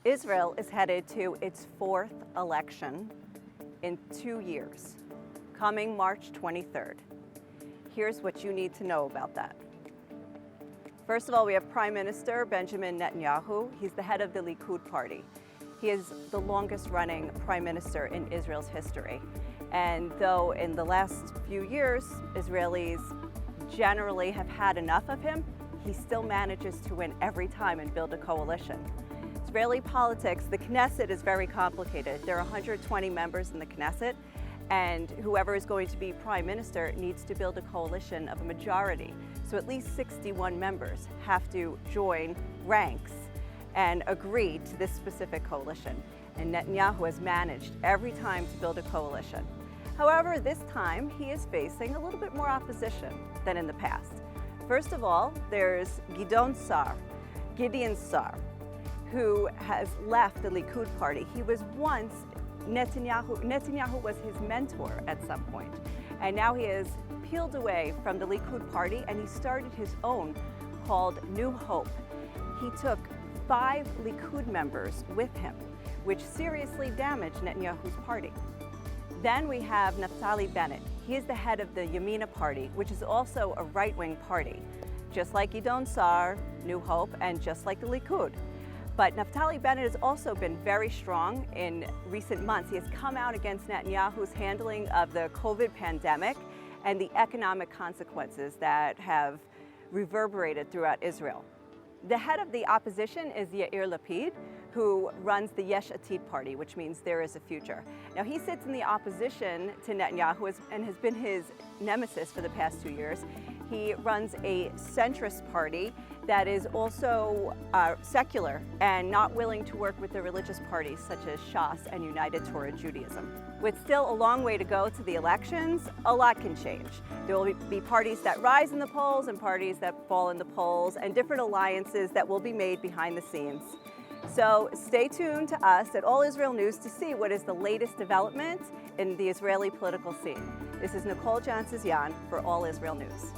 Israel is headed to its fourth election in 2 years, coming March 23rd. Here's what you need to know about that. First of all, we have Prime Minister Benjamin Netanyahu. He's the head of the Likud party. He is the longest running prime minister in Israel's history. And though in the last few years, Israelis generally have had enough of him, he still manages to win every time and build a coalition. Israeli politics, the Knesset is very complicated. There are 120 members in the Knesset, and whoever is going to be prime minister needs to build a coalition of a majority. So at least 61 members have to join ranks and agree to this specific coalition. And Netanyahu has managed every time to build a coalition. However, this time he is facing a little bit more opposition than in the past. First of all, there's Gideon Sa'ar, who has left the Likud party. He was once Netanyahu was his mentor at some point, and now he has peeled away from the Likud party and he started his own called New Hope. He took 5 Likud members with him, which seriously damaged Netanyahu's party. Then we have Naftali Bennett. He is the head of the Yamina party, which is also a right-wing party, just like Gideon Sa'ar, New Hope, and just like the Likud. But Naftali Bennett has also been very strong in recent months. He has come out against Netanyahu's handling of the COVID pandemic and the economic consequences that have reverberated throughout Israel. The head of the opposition is Yair Lapid, who runs the Yesh Atid party, which means there is a future. Now, he sits in the opposition to Netanyahu and has been his nemesis for the past 2 years. He runs a centrist party that is also secular and not willing to work with the religious parties such as Shas and United Torah Judaism. With still a long way to go to the elections, a lot can change. There will be parties that rise in the polls and parties that fall in the polls, and different alliances that will be made behind the scenes. So stay tuned to us at All Israel News to see what is the latest development in the Israeli political scene. This is Nicole Jantzis-Yan for All Israel News.